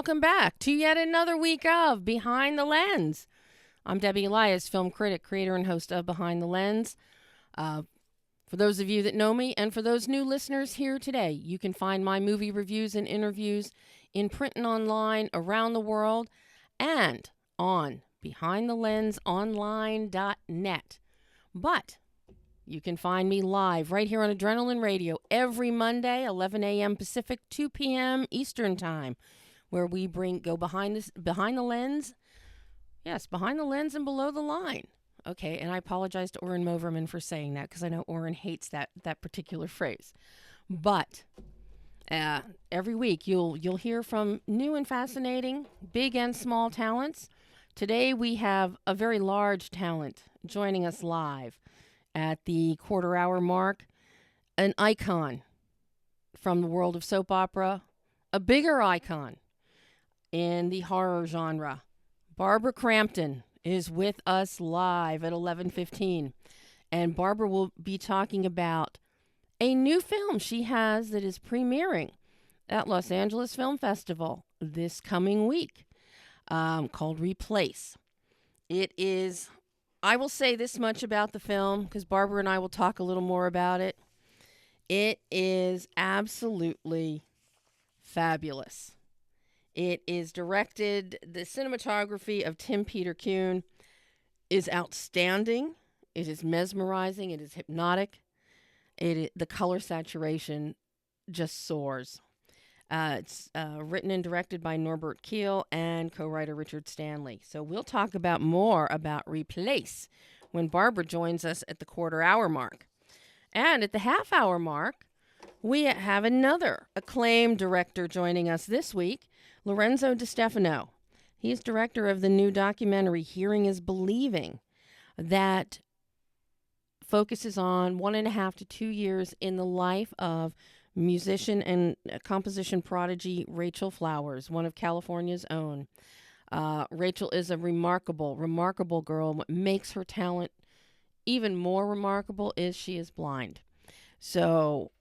welcome back to yet another week of Behind the Lens. I'm Debbie Elias, film critic, creator, and host of Behind the Lens. For those of you that know me, and for those new listeners here today, you can find my movie reviews and interviews in print and online around the world and on behindthelensonline.net. But you can find me live right here on Adrenaline Radio every Monday, 11 a.m. Pacific, 2 p.m. Eastern Time, where we go behind the lens. Yes, behind the lens and below the line. Okay, and I apologize to Oren Moverman for saying that because I know Oren hates that particular phrase. But every week you'll hear from new and fascinating, big and small talents. Today we have a very large talent joining us live at the quarter-hour mark, an icon from the world of soap opera, a bigger icon in the horror genre. Barbara Crampton is with us live at 11:15, and Barbara will be talking about a new film she has that is premiering at Los Angeles Film Festival this coming week, called Replace. It is... I will say this much about the film, because Barbara and I will talk a little more about it. It is absolutely fabulous. It is directed, the cinematography of Tim Peter Kuhn is outstanding. It is mesmerizing. It is hypnotic. The color saturation just soars. It's written and directed by Norbert Keil and co-writer Richard Stanley. So we'll talk more about Replace when Barbara joins us at the quarter-hour mark. And at the half-hour mark, we have another acclaimed director joining us this week, Lorenzo DeStefano. He's director of the new documentary Hearing is Believing that focuses on 1.5 to 2 years in the life of musician and composition prodigy Rachel Flowers, one of California's own. Rachel is a remarkable girl. What makes her talent even more remarkable is she is blind. So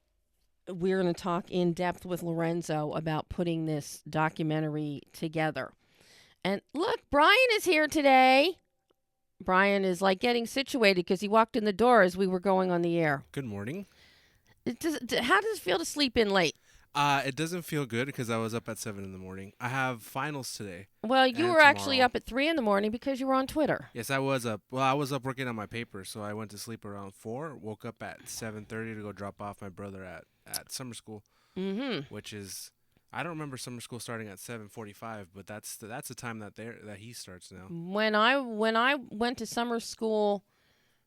we're going to talk in depth with Lorenzo about putting this documentary together. And look, Brian is here today. Brian is like getting situated because he walked in the door as we were going on the air. Good morning. How does it feel to sleep in late? It doesn't feel good because I was up at 7 in the morning. I have finals today. Well, you were tomorrow. Actually up at 3 in the morning because you were on Twitter. Yes, I was up. Well, I was up working on my paper, so I went to sleep around 4, woke up at 7:30 to go drop off my brother at summer school, which is, I don't remember summer school starting at 7:45, but that's the time that he starts now. When I went to summer school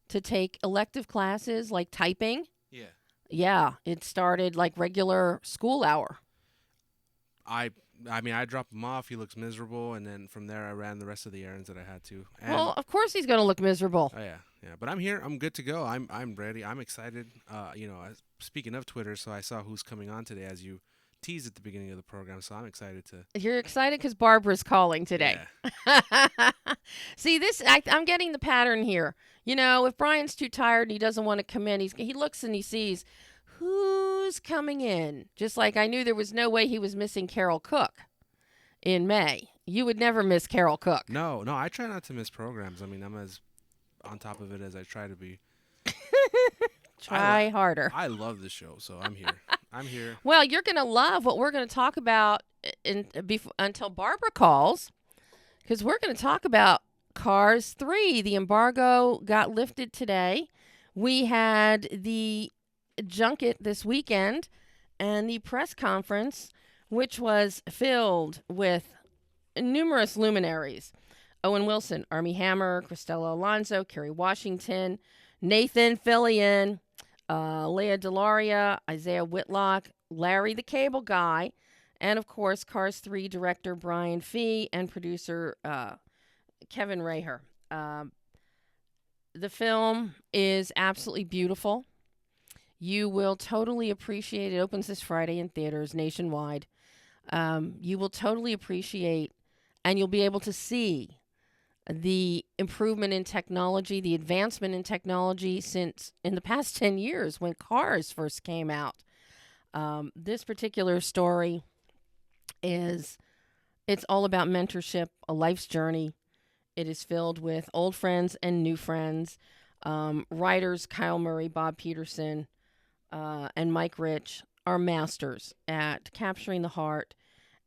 to take elective classes like typing. Yeah, it started like regular school hour. I mean, I dropped him off. He looks miserable, and then from there, I ran the rest of the errands that I had to. And well, of course he's going to look miserable. Oh, yeah. But I'm here. I'm good to go. I'm ready. I'm excited. Speaking of Twitter, so I saw who's coming on today, as you teased at the beginning of the program. So I'm excited to. You're excited because Barbara's calling today. Yeah. See, I'm getting the pattern here. You know, if Brian's too tired and he doesn't want to come in, he looks and he sees who's coming in. Just like I knew there was no way he was missing Carol Cook in May. You would never miss Carol Cook. No, I try not to miss programs. I mean, I'm as on top of it as I try to be. Try harder. I love the show, so I'm here. Well, you're going to love what we're going to talk about until Barbara calls, because we're going to talk about Cars 3. The embargo got lifted today. We had the junket this weekend and the press conference, which was filled with numerous luminaries. Owen Wilson, Armie Hammer, Cristela Alonso, Kerry Washington, Nathan Fillion, Leah DeLaria, Isaiah Whitlock, Larry the Cable Guy, and of course Cars 3 director Brian Fee and producer Kevin Raher. The film is absolutely beautiful. You will totally appreciate it. It opens this Friday in theaters nationwide. You will totally appreciate, and you'll be able to see the improvement in technology, the advancement in technology since in the past 10 years when cars first came out. This particular story is It's all about mentorship, a life's journey. It is filled with old friends and new friends. Writers Kyle Murray, Bob Peterson, and Mike Rich are masters at capturing the heart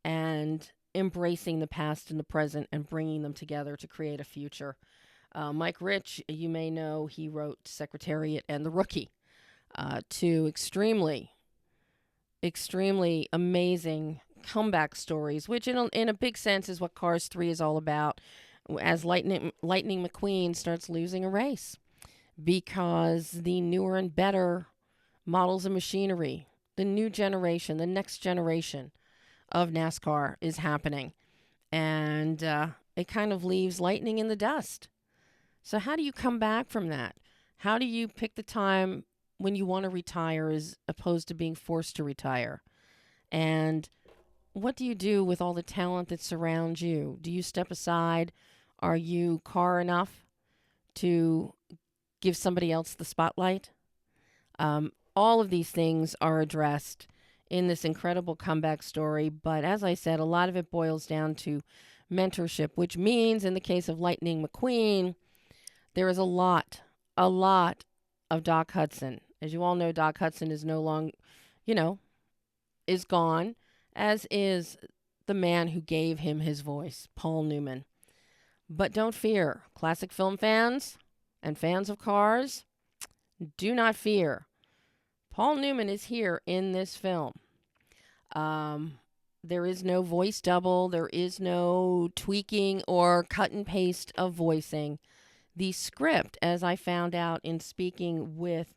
and embracing the past and the present and bringing them together to create a future. Mike Rich, you may know, he wrote Secretariat and The Rookie, two extremely amazing comeback stories, which in a big sense is what Cars 3 is all about, as Lightning McQueen starts losing a race because the newer and better models of machinery, the new generation, the next generation of NASCAR is happening. And it kind of leaves Lightning in the dust. So how do you come back from that? How do you pick the time when you want to retire as opposed to being forced to retire? And what do you do with all the talent that surrounds you? Do you step aside? Are you car enough to give somebody else the spotlight? All of these things are addressed in this incredible comeback story. But as I said, a lot of it boils down to mentorship, which means in the case of Lightning McQueen, there is a lot of Doc Hudson. As you all know, Doc Hudson is no longer, is gone, as is the man who gave him his voice, Paul Newman. But don't fear, classic film fans and fans of cars, do not fear. Paul Newman is here in this film. There is no voice double. There is no tweaking or cut and paste of voicing. The script, as I found out in speaking with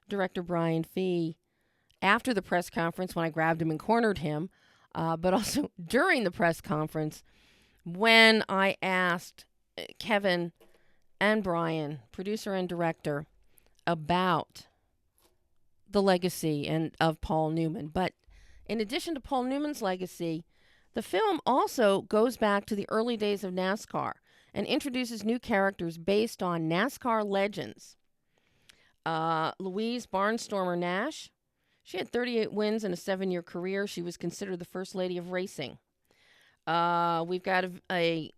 director Brian Fee after the press conference when I grabbed him and cornered him, but also during the press conference when I asked Kevin and Brian, producer and director, about the legacy of Paul Newman. But in addition to Paul Newman's legacy, the film also goes back to the early days of NASCAR and introduces new characters based on NASCAR legends. Louise Barnstormer Nash, she had 38 wins in a 7-year career. She was considered the first lady of racing. We've got a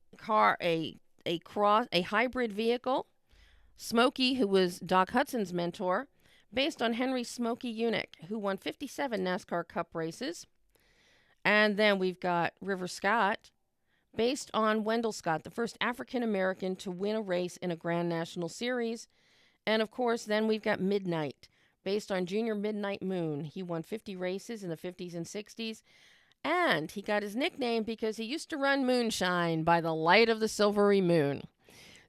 hybrid vehicle, Smokey, who was Doc Hudson's mentor, based on Henry Smokey Unick, who won 57 NASCAR Cup races. And then we've got River Scott, based on Wendell Scott, the first African-American to win a race in a Grand National Series. And, of course, then we've got Midnight, based on Junior Midnight Moon. He won 50 races in the 50s and 60s. And he got his nickname because he used to run moonshine by the light of the silvery moon.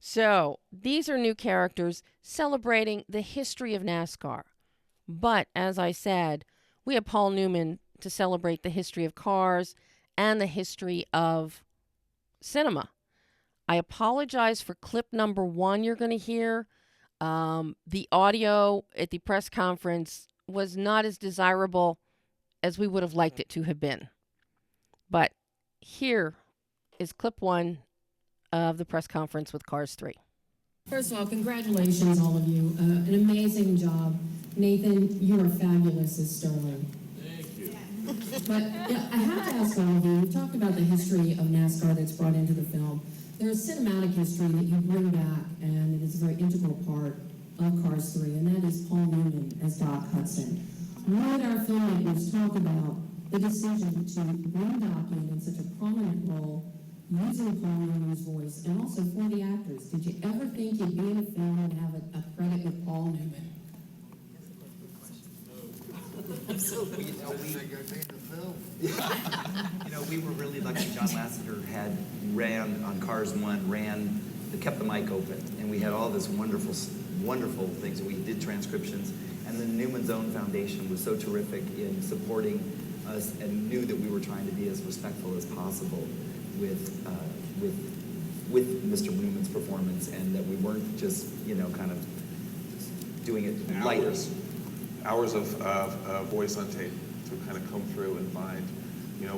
So these are new characters celebrating the history of NASCAR. But, as I said, we have Paul Newman to celebrate the history of cars and the history of cinema. I apologize for clip number 1 you're going to hear. The audio at the press conference was not as desirable as we would have liked it to have been. But here is clip 1 of the press conference with Cars 3. First of all, congratulations, all of you. An amazing job. Nathan, you are fabulous as Sterling. Thank you. But I have to ask all of you, we've talked about the history of NASCAR that's brought into the film. There's cinematic history that you bring back, and it is a very integral part of Cars 3, and that is Paul Newman as Doc Hudson. Why did our filmmakers talk about the decision to bring Doc in such a prominent role, using Paul Newman's voice, and also for the actors? Did you ever think you'd be in a film and have a credit with Paul Newman? Absolutely. We were really lucky. John Lasseter had ran on Cars 1, kept the mic open, and we had all this wonderful things. We did transcriptions, and the Newman's Own Foundation was so terrific in supporting us and knew that we were trying to be as respectful as possible with Mr. Newman's performance, and that we weren't just kind of doing it lighter. Hours of voice on tape to kind of come through and find,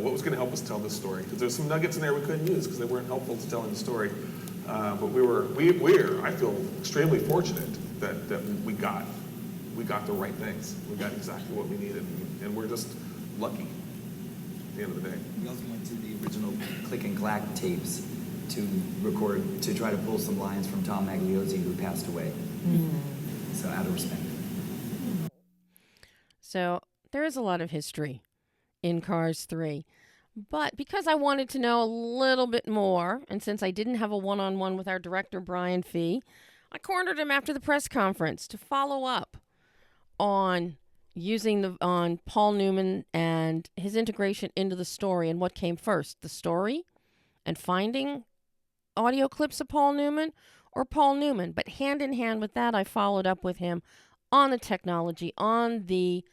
what was going to help us tell this story. Because there's some nuggets in there we couldn't use because they weren't helpful to telling the story. But we're, I feel, extremely fortunate that we got the right things. We got exactly what we needed, and we're just lucky. at the end of the day. We also went to the original Click and Clack tapes to record, to try to pull some lines from Tom Magliozzi, who passed away. So out of respect. So there is a lot of history in Cars 3. But because I wanted to know a little bit more, and since I didn't have a one-on-one with our director, Brian Fee, I cornered him after the press conference to follow up on on Paul Newman and his integration into the story and what came first, the story and finding audio clips of Paul Newman, or Paul Newman. But hand in hand with that, I followed up with him on the technology, on the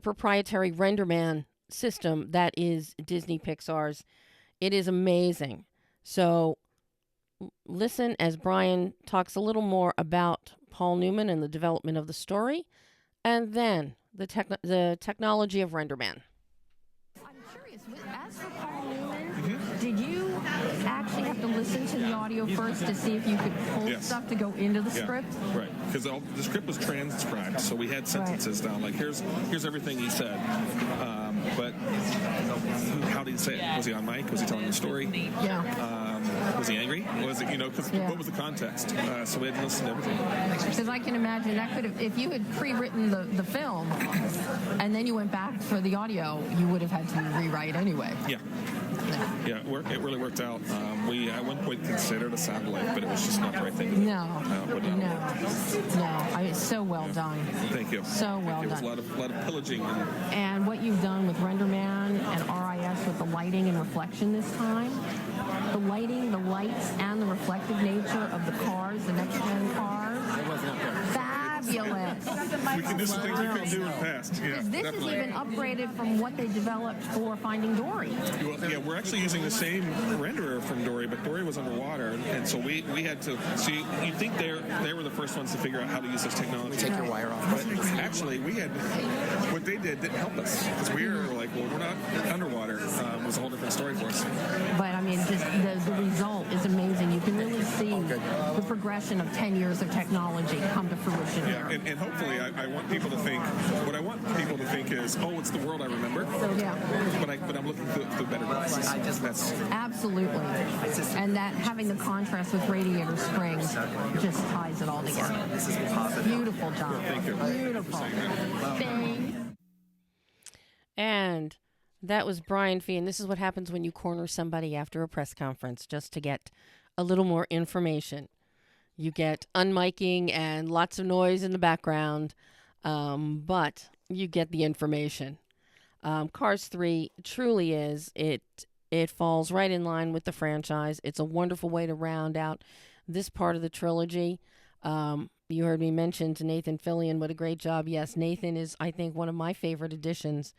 proprietary RenderMan system that is Disney Pixar's. It is amazing. So listen as Brian talks a little more about Paul Newman and the development of the story, and then the technology of RenderMan. I'm curious, as for Paul Newman, did you actually have to listen to the audio first to see if you could pull stuff to go into the script? Right, because the script was transcribed, so we had sentences down, like here's everything he said. But how did he say it? Was he on mic? Was he telling the story? Yeah. Was he angry? Was it, because what was the context? So we had to listen to everything. Because I can imagine that could have, if you had pre-written the film and then you went back for the audio, you would have had to rewrite anyway. Yeah, it really worked out. We at one point considered a sound alike, but it was just not the right thing to do. No. I mean, so well done. Thank you. So well done. It was a lot of pillaging. And what you've done with RenderMan and RIS with the lighting and reflection this time, the lighting, the lights, and the reflective nature of the cars, the next-gen cars, fabulous. We can do some things we couldn't do in the past. Yeah, this definitely. is even upgraded from what they developed for Finding Dory. Well, yeah, we're actually using the same renderer from Dory, but Dory was underwater, and so we had to. So you think they were the first ones to figure out how to use this technology? Take your wire off. But actually, what they did didn't help us, because we were like, well, we're not underwater. It was a whole different story for us. But I mean, just the result is amazing. You can really see the progression of 10 years of technology come to fruition. Yeah, and hopefully, I want people to think. What I want people to think is, oh, it's the world I remember. Yeah. But I'm looking for better glasses. That's absolutely. And that having the contrast with Radiator Springs just ties it all together. This is positive. Beautiful job. Thank you. Beautiful. And that was Brian Fee, and this is what happens when you corner somebody after a press conference, just to get a little more information. You get unmiking and lots of noise in the background, but you get the information. Cars 3 truly is. It falls right in line with the franchise. It's a wonderful way to round out this part of the trilogy. You heard me mention to Nathan Fillion, what a great job. Yes, Nathan is, I think, one of my favorite additions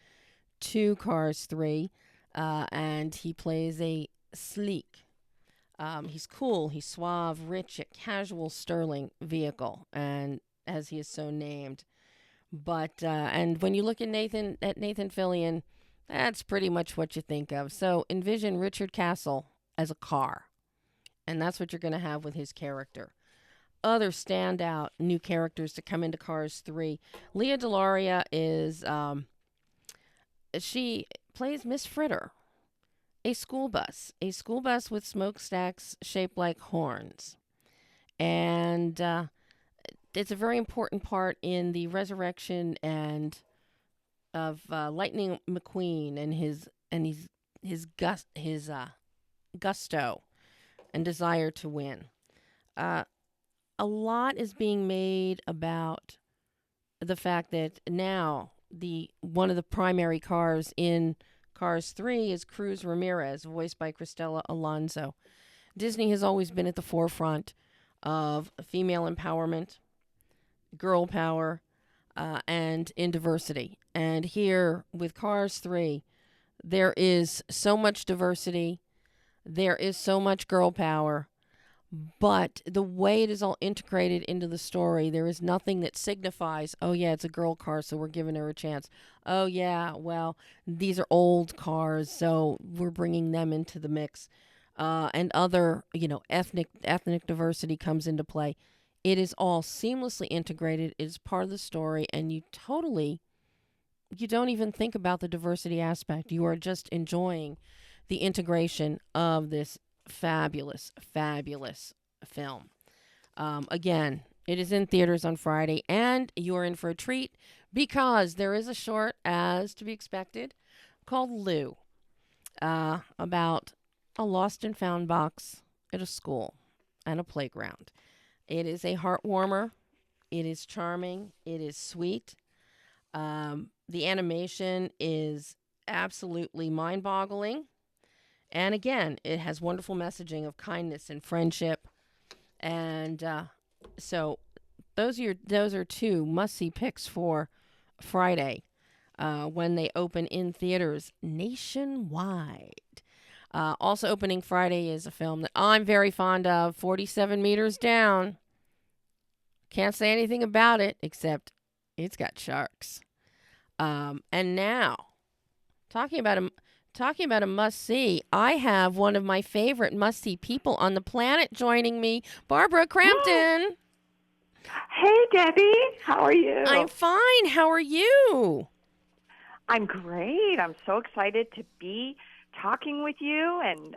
to Cars 3, and he plays a sleek, he's cool, he's suave, rich, a casual sterling vehicle, and as he is so named. But and when you look at Nathan Fillion, that's pretty much what you think of. So envision Richard Castle as a car, and that's what you're going to have with his character. Other standout new characters to come into Cars 3. Leah DeLauria is she plays Miss Fritter, a school bus with smokestacks shaped like horns. And it's a very important part in the resurrection and of Lightning McQueen and his gusto and desire to win. A lot is being made about the fact that now one of the primary cars in Cars 3 is Cruz Ramirez, voiced by Cristela Alonso. Disney has always been at the forefront of female empowerment, girl power, and in diversity. And here with Cars 3, there is so much diversity, there is so much girl power, but the way it is all integrated into the story, there is nothing that signifies, oh yeah, it's a girl car, so we're giving her a chance. Oh yeah, well, these are old cars, so we're bringing them into the mix. And other, ethnic diversity comes into play. It is all seamlessly integrated. It is part of the story, and you totally even think about the diversity aspect. You are just enjoying the integration of this fabulous, fabulous film. Again, it is in theaters on Friday, and you're in for a treat because there is a short, as to be expected, called Lou, about a lost and found box at a school and a playground. It is a heart warmer. It is charming. It is sweet. The animation is absolutely mind-boggling. And again, it has wonderful messaging of kindness and friendship. And so those are two must-see picks for Friday when they open in theaters nationwide. Also opening Friday is a film that I'm very fond of, 47 Meters Down. Can't say anything about it except it's got sharks. And now, talking about a must-see, I have one of my favorite must-see people on the planet joining me, Barbara Crampton. Hey, Debbie. How are you? I'm fine. How are you? I'm great. I'm so excited to be talking with you and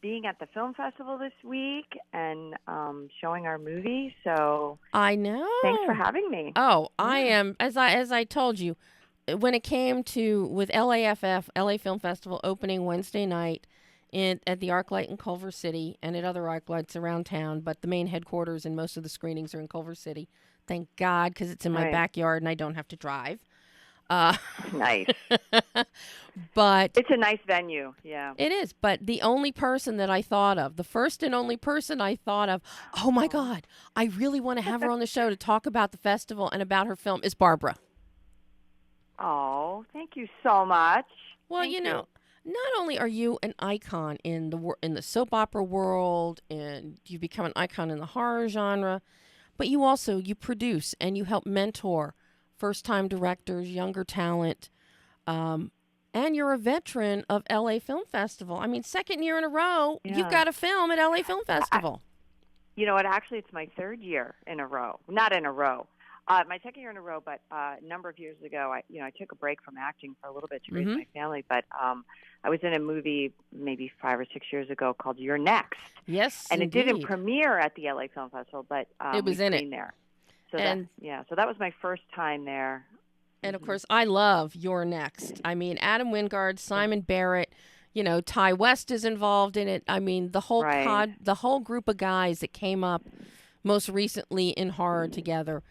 being at the film festival this week and showing our movie. So I know. Thanks for having me. Oh, I am, as I told you, when it came to with LAFF, LA Film Festival opening Wednesday night at the ArcLight in Culver City and at other ArcLights around town, but the main headquarters and most of the screenings are in Culver City. Thank God, because it's in my backyard and I don't have to drive. Nice. But it's a nice venue, yeah. It is, but the only person that I thought of, the first and only person I thought of, oh my God, I really want to have her on the show to talk about the festival and about her film, is Barbara. Oh, thank you so much. Well, thank you know, not only are you an icon in the soap opera world, and you've become an icon in the horror genre, but you produce and you help mentor first-time directors, younger talent, and you're a veteran of LA Film Festival. I mean, second year in a row, you've got a film at LA Film Festival. You know what? Actually, it's my third year in a row. Not in a row. My second year in a row, but a number of years ago, I took a break from acting for a little bit to raise my family. But I was in a movie maybe 5 or 6 years ago called You're Next. Yes, and indeed. It didn't premiere at the LA Film Festival, but it was we in screened it. There. So so that was my first time there. And of course, I love You're Next. I mean, Adam Wingard, Simon Barrett, Ty West is involved in it. I mean, the whole group of guys that came up most recently in horror together.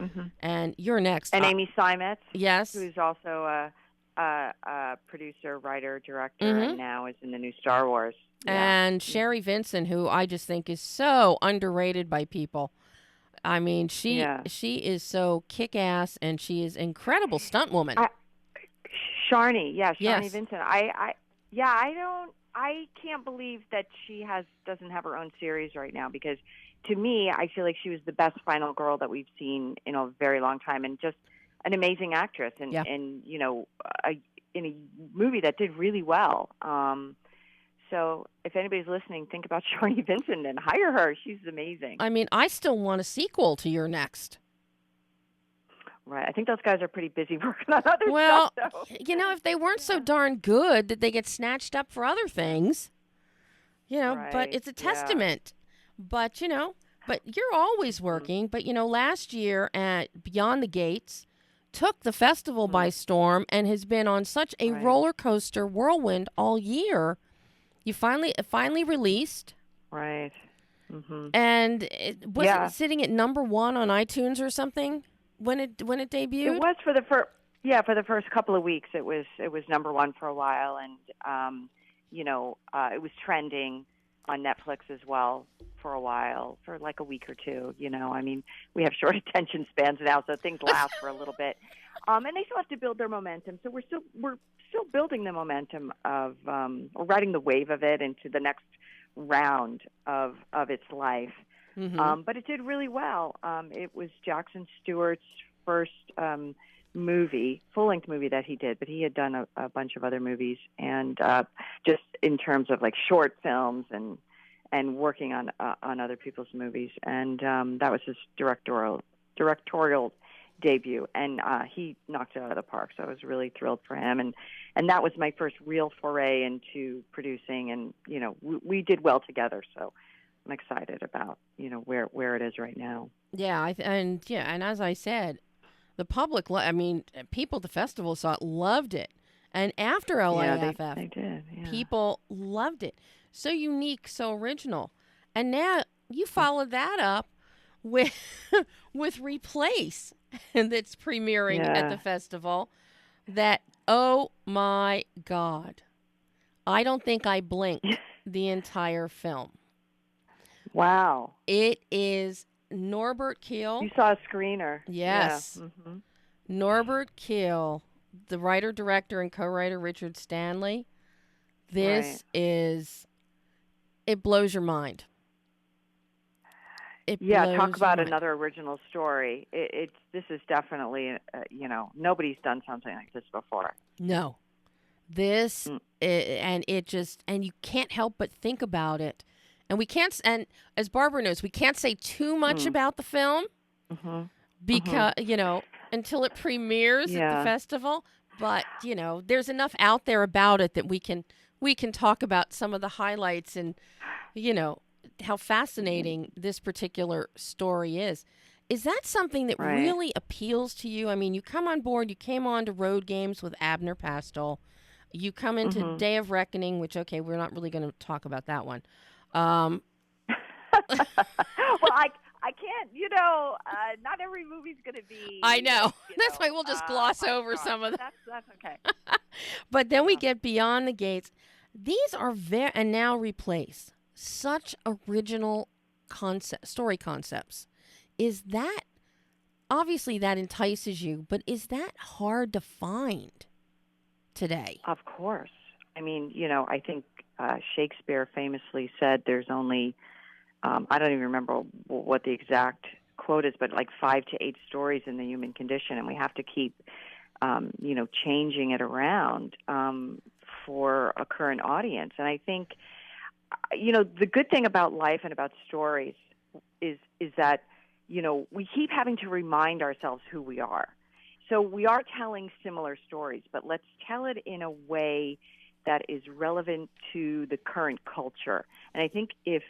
And You're Next. And Amy Simets. Yes. Who's also a producer, writer, director, and now is in the new Star Wars. And Sherry Vincent, who I just think is so underrated by people. I mean, she is so kick-ass, and she is an incredible stunt woman. Sharni Vincent. I can't believe that she doesn't have her own series right now, because to me, I feel like she was the best final girl that we've seen in a very long time, and just an amazing actress, and in a movie that did really well. So if anybody's listening, think about Sharni Vincent and hire her. She's amazing. I mean, I still want a sequel to You're Next. Right. I think those guys are pretty busy working on other stuff. Well, if they weren't so darn good, did they get snatched up for other things? But it's a testament. But, but you're always working. But, last year at Beyond the Gates took the festival by storm and has been on such a roller coaster whirlwind all year. You finally released, right? And it wasn't sitting at number 1 on iTunes or something when it debuted. It was for the first couple of weeks. It was number 1 for a while, and it was trending on Netflix as well for a while, for like a week or two. I mean, we have short attention spans now, so things last for a little bit, and they still have to build their momentum. So we're still building the momentum of or riding the wave of it into the next round of its life. But it did really well. It was Jackson Stewart's first full-length movie that he did, but he had done a bunch of other movies, and just in terms of like short films and working on other people's movies, and that was his directorial debut, and he knocked it out of the park. So I was really thrilled for him, and that was my first real foray into producing, and we did well together. So I'm excited about where it is right now. Yeah, and as I said, the public, people at the festival saw it, loved it. And after LAFF, yeah, they did. Yeah. people loved it. So unique, so original. And now you followed that up with with Replace, and that's premiering at the festival. That, oh my God, I don't think I blinked the entire film. Wow. It is Norbert Keil. You saw a screener. Yes. Yeah. Mm-hmm. Norbert Keil, the writer, director, and co-writer Richard Stanley. This is, it blows your mind. Talk about another original story. This is definitely, nobody's done something like this before. No. This, and you can't help but think about it. And we can't, and as Barbara knows, we can't say too much about the film because, until it premieres at the festival. But, there's enough out there about it that we can talk about some of the highlights and, how fascinating this particular story is. Is that something that really appeals to you? I mean, you come on board, you came on to Road Games with Abner Pastel. You come into Day of Reckoning, which, okay, we're not really going to talk about that one. Well, I can't, not every movie's going to be. I know. That's why we'll just gloss over some of them. That's okay. But then we get Beyond the Gates. These are and now Replace. Such original story concepts. Is that, obviously that entices you, but is that hard to find today? Of course. I mean, I think Shakespeare famously said there's only, I don't even remember what the exact quote is, but like 5 to 8 stories in the human condition, and we have to keep, changing it around for a current audience. And I think, the good thing about life and about stories is that, we keep having to remind ourselves who we are. So we are telling similar stories, but let's tell it in a way that is relevant to the current culture. And I think if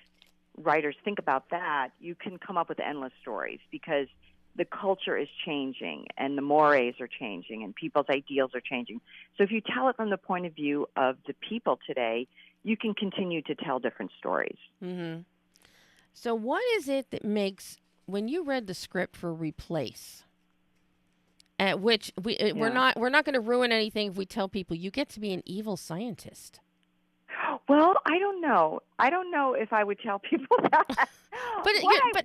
writers think about that, you can come up with endless stories because the culture is changing and the mores are changing and people's ideals are changing. So if you tell it from the point of view of the people today, you can continue to tell different stories. Mm-hmm. So what is it that makes, when you read the script for Replace, at which we're not going to ruin anything if we tell people you get to be an evil scientist. Well, I don't know. I don't know if I would tell people that. But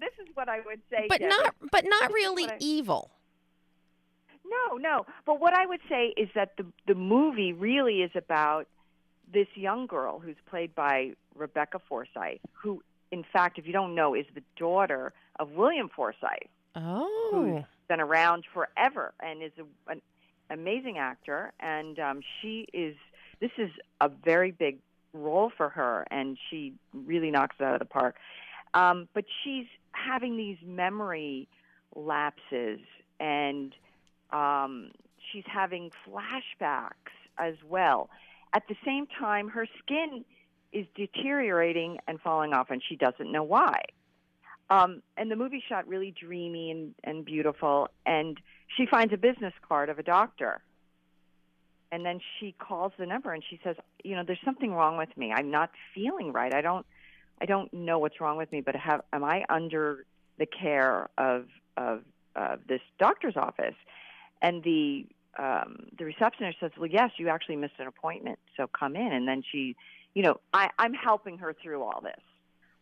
this is what I would say. But not really evil. No. But what I would say is that the movie really is about this young girl who's played by Rebecca Forsyth, who, in fact, if you don't know, is the daughter of William Forsyth. Oh. Who's been around forever and is an amazing actor. And this is a very big role for her, and she really knocks it out of the park. But she's having these memory lapses, and she's having flashbacks as well. At the same time, her skin is deteriorating and falling off, and she doesn't know why. And the movie shot really dreamy and beautiful, and she finds a business card of a doctor. And then she calls the number and she says, there's something wrong with me. I'm not feeling right. I don't know what's wrong with me, but am I under the care of this doctor's office? And the receptionist says, well, yes, you actually missed an appointment, so come in. And then she, I'm helping her through all this.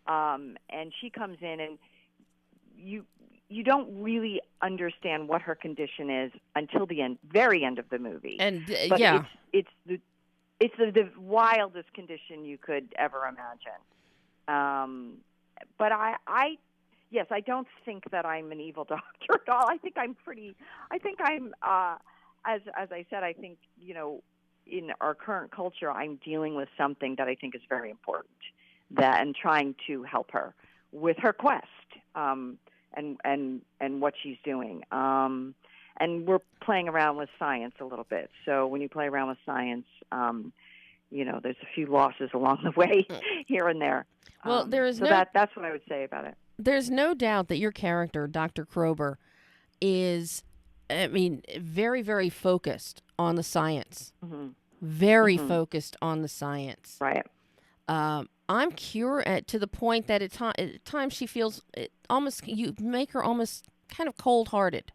And she comes in, and you don't really understand what her condition is until the very end of the movie. And but it's the wildest condition you could ever imagine. But I don't think that I'm an evil doctor at all. I think I'm as I said, I think, in our current culture, I'm dealing with something that I think is very important, and trying to help her with her quest, and what she's doing. and we're playing around with science a little bit. So when you play around with science, there's a few losses along the way here and there. Well, that's what I would say about it. There's no doubt that your character, Dr. Krober, is, very, very focused on the science. Mm-hmm. Very focused on the science. Right. I'm curious to the point that at times she feels you make her almost kind of cold-hearted.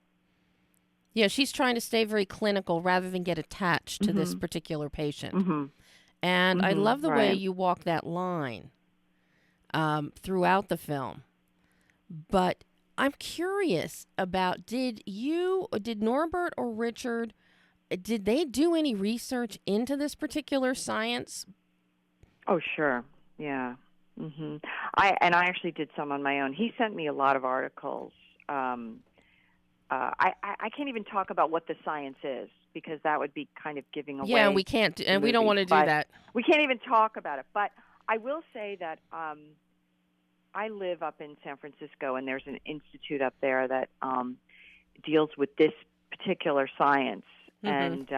Yeah, she's trying to stay very clinical rather than get attached to this particular patient. Mm-hmm. And I love the way right. you walk that line throughout the film. But I'm curious about, did Norbert or Richard, did they do any research into this particular science? Oh, sure. Yeah. Mm-hmm. I actually did some on my own. He sent me a lot of articles. I can't even talk about what the science is because that would be kind of giving away. Yeah, we can't, and we don't want to do that. We can't even talk about it. But I will say that I live up in San Francisco, and there's an institute up there that deals with this particular science. And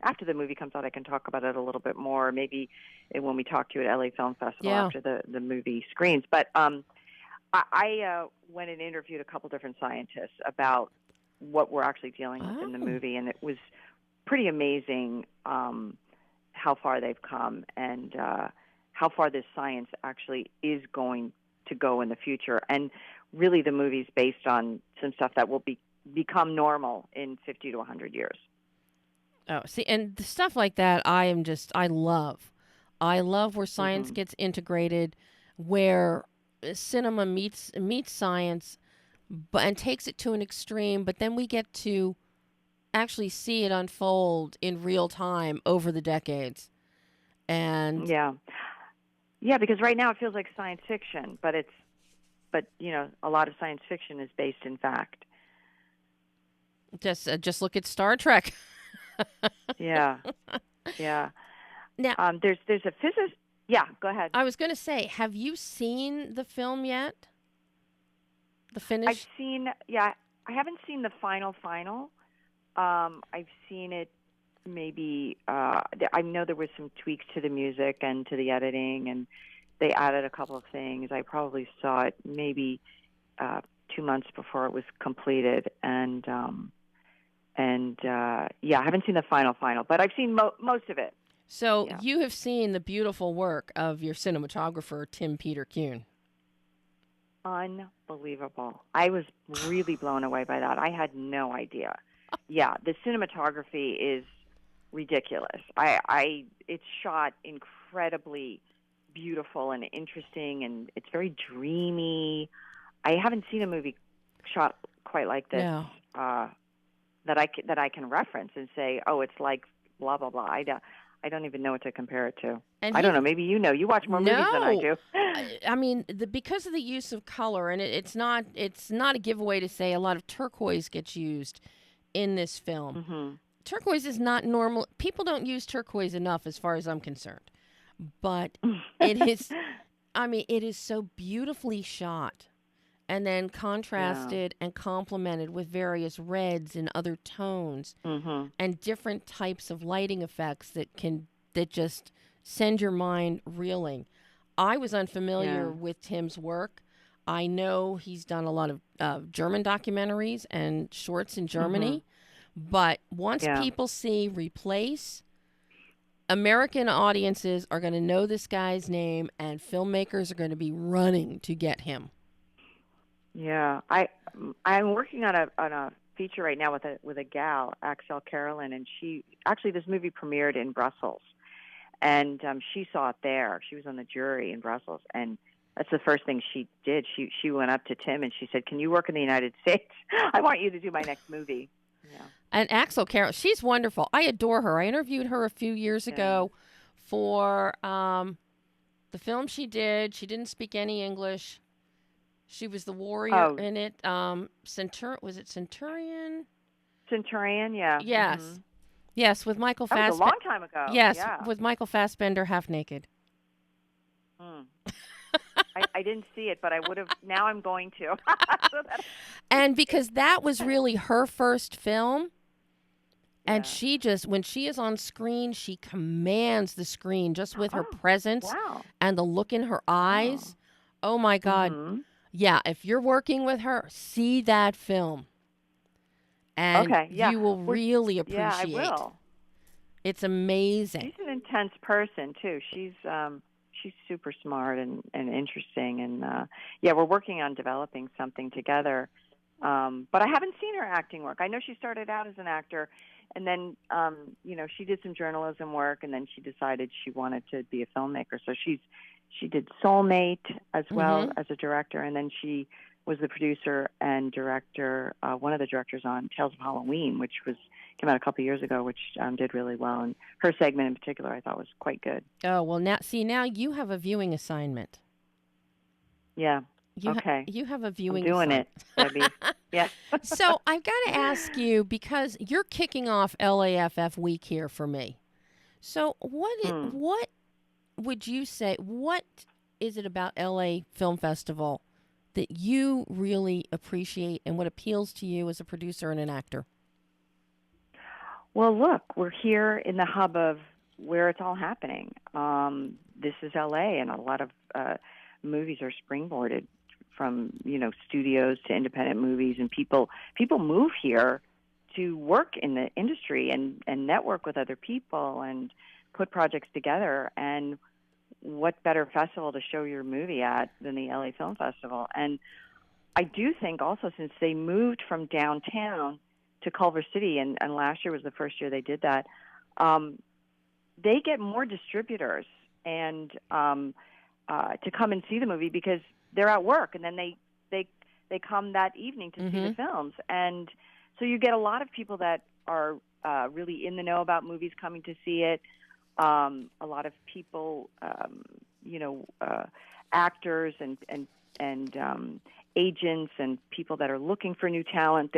after the movie comes out, I can talk about it a little bit more, maybe when we talk to you at LA Film Festival after the movie screens. But I went and interviewed a couple different scientists about what we're actually dealing with in the movie, and it was pretty amazing how far they've come and how far this science actually is going to go in the future. And really the movie's based on some stuff that will become normal in 50 to 100 years. Oh, see, and the stuff like that, I love. I love where science gets integrated, where cinema meets science, and takes it to an extreme. But then we get to actually see it unfold in real time over the decades. And yeah, because right now it feels like science fiction, but a lot of science fiction is based in fact. Just look at Star Trek. Yeah. Now, there's a physicist. Yeah, go ahead. I was going to say, have you seen the film yet? The finish? I've seen. Yeah, I haven't seen the final. I've seen it. Maybe I know there was some tweaks to the music and to the editing, and they added a couple of things. I probably saw it maybe 2 months before it was completed, and I haven't seen the final, but I've seen most of it. So you have seen the beautiful work of your cinematographer, Tim Peter Kuhn. Unbelievable. I was really blown away by that. I had no idea. Yeah, the cinematography is ridiculous. It's shot incredibly beautiful and interesting, and it's very dreamy. I haven't seen a movie shot quite like this. No. That I can reference and say, oh, it's like blah blah blah. I don't even know what to compare it to. I don't know. Maybe you know. You watch more movies than I do. I mean, because of the use of color, and it's not a giveaway to say a lot of turquoise gets used in this film. Mm-hmm. Turquoise is not normal. People don't use turquoise enough, as far as I'm concerned. But it is. I mean, it is so beautifully shot. And then contrasted and complemented with various reds and other tones and different types of lighting effects that just send your mind reeling. I was unfamiliar with Tim's work. I know he's done a lot of German documentaries and shorts in Germany. But once people see Replace, American audiences are going to know this guy's name, and filmmakers are going to be running to get him. Yeah, I'm working on a feature right now with a gal, Axel Carolyn, and this movie premiered in Brussels, and she saw it there. She was on the jury in Brussels, and that's the first thing she did. She went up to Tim and she said, "Can you work in the United States? I want you to do my next movie." Yeah. And Axel Carolyn, she's wonderful. I adore her. I interviewed her a few years ago for the film she did. She didn't speak any English. She was the warrior in it. Was it Centurion? Centurion, yeah. Yes. Mm-hmm. Yes, with Michael Fassbender. That was a long time ago. Yes, yeah. with Michael Fassbender half naked. I didn't see it, but I would have. Now I'm going to. So And because that was really her first film. And Yeah. she just, when she is on screen, she commands the screen just with her presence wow. and the look in her eyes. Oh my God. Mhm. Yeah, if you're working with her, see that film. And Okay, yeah. you will Well, really Yeah, I appreciate. will. It's amazing. She's an intense person too. She's super smart and interesting, and yeah, we're working on developing something together. But I haven't seen her acting work. I know she started out as an actor, and then she did some journalism work, and then she decided she wanted to be a filmmaker. So she did Soulmate as well as a director, and then she was the producer and director, one of the directors on Tales of Halloween, which came out a couple of years ago, which did really well. And her segment in particular, I thought was quite good. Oh, well, now you have a viewing assignment. Yeah. You Okay. You have a I'm viewing doing assignment. it, Debbie. Yeah. So I've got to ask you, because you're kicking off LAFF week here for me. So what would you say, what is it about LA Film Festival that you really appreciate and what appeals to you as a producer and an actor? Well, look, we're here in the hub of where it's all happening. This is LA, and a lot of movies are springboarded from studios to independent movies, and people move here to work in the industry and network with other people and put projects together. And what better festival to show your movie at than the LA Film Festival? And I do think also, since they moved from downtown to Culver City, and last year was the first year they did that, they get more distributors and to come and see the movie because they're at work, and then they come that evening to see the films. And so you get a lot of people that are really in the know about movies coming to see it. A lot of people, actors and agents and people that are looking for new talent.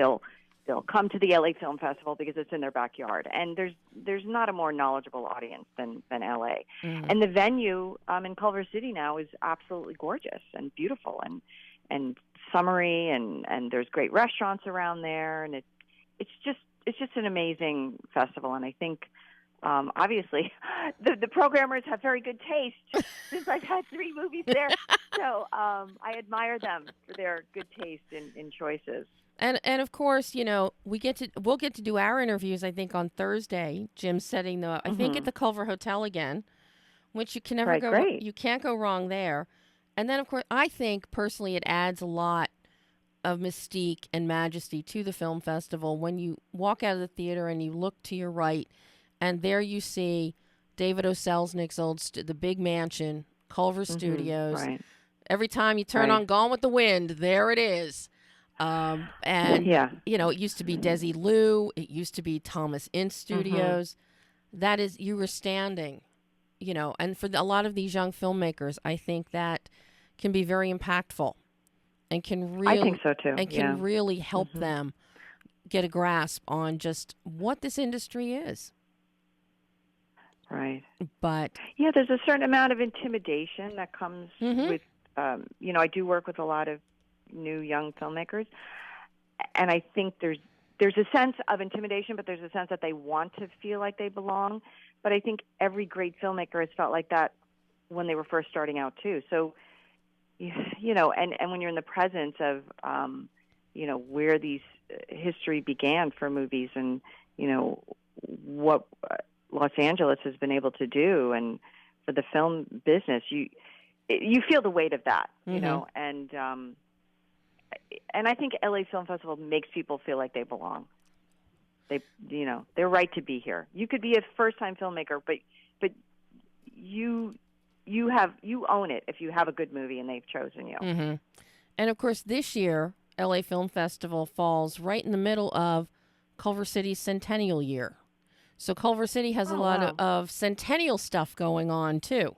They'll come to the LA Film Festival because it's in their backyard, and there's not a more knowledgeable audience than LA. And the venue in Culver City now is absolutely gorgeous and beautiful and summery, and there's great restaurants around there, and it's just an amazing festival. And I think obviously the programmers have very good taste since I've had 3 movies there, so I admire them for their good taste in choices. And of course, we'll get to do our interviews, I think, on Thursday. Jim's setting them up, I think, at the Culver Hotel again, which you can never go. Great. You can't go wrong there. And then, of course, I think personally it adds a lot of mystique and majesty to the film festival when you walk out of the theater and you look to your right, and there you see David O. Selznick's the big mansion, Culver Studios. Right. Every time you turn on Gone with the Wind, there it is. And it used to be Desi Liu. It used to be Thomas Ince Studios. That is, you were standing, and for a lot of these young filmmakers, I think that can be very impactful and can really, I think so too. And can really help them get a grasp on just what this industry is. Right. But yeah, there's a certain amount of intimidation that comes with, I do work with a lot of new young filmmakers, and I think there's a sense of intimidation, but there's a sense that they want to feel like they belong. But I think every great filmmaker has felt like that when they were first starting out too. So, and when you're in the presence of, where these history began for movies, and what Los Angeles has been able to do, and for the film business, you feel the weight of that, and I think LA Film Festival makes people feel like they belong. They're right to be here. You could be a first-time filmmaker, but you own it if you have a good movie and they've chosen you. And of course, this year, LA Film Festival falls right in the middle of Culver City's centennial year. So Culver City has a lot of centennial stuff going on too.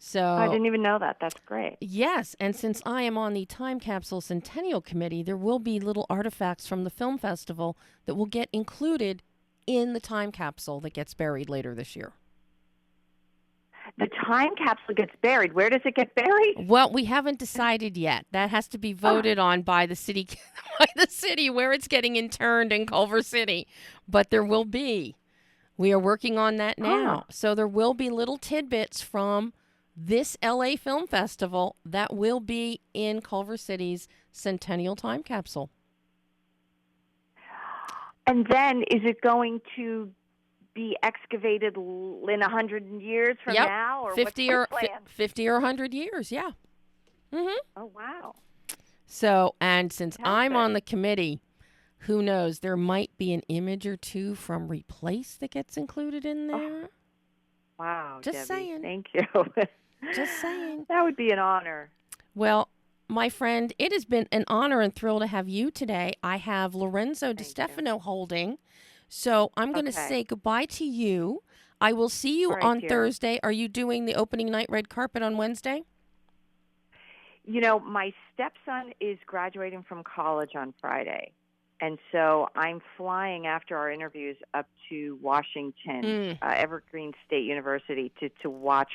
So I didn't even know that. That's great. Yes, and since I am on the Time Capsule Centennial Committee, there will be little artifacts from the film festival that will get included in the time capsule that gets buried later this year. The time capsule gets buried. Where does it get buried? Well, we haven't decided yet. That has to be voted on by the city, by the city where it's getting interned in Culver City. But there will be. We are working on that now. So there will be little tidbits from this LA Film Festival that will be in Culver City's Centennial Time Capsule. And then is it going to be excavated in 100 years from now, or 50 what's the plan? 50 or 100 years, yeah. Mm-hmm. Oh, wow. So, and since I'm Fantastic. on the committee, who knows, there might be an image or two from Replace that gets included in there. Wow, Just Debbie, saying. thank you. Just saying. That would be an honor. Well, my friend, it has been an honor and thrill to have you today. I have Lorenzo DeStefano holding. So I'm going to say goodbye to you. I will see you on Thursday. Are you doing the opening night red carpet on Wednesday? You know, my stepson is graduating from college on Friday. And so I'm flying after our interviews up to Washington, Evergreen State University, to watch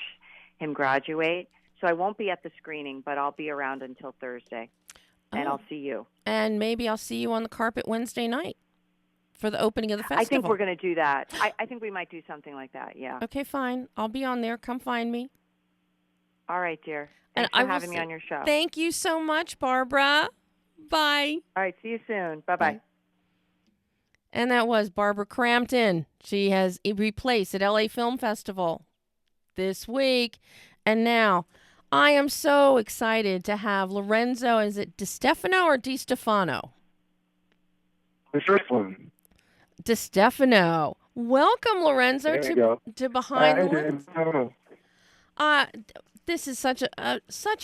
him graduate. So I won't be at the screening, but I'll be around until Thursday. And I'll see you. And maybe I'll see you on the carpet Wednesday night for the opening of the festival. I think we're going to do that. I think we might do something like that, yeah. Okay, fine. I'll be on there. Come find me. All right, dear. Thanks for having me on your show. Thank you so much, Barbara. Bye. All right, see you soon. Bye-bye. And that was Barbara Crampton. She has replaced at LA Film Festival this week. And now I am so excited to have Lorenzo. Is it DeStefano or DeStefano? The first one. DeStefano. Welcome, Lorenzo, to Behind the Lens. This is such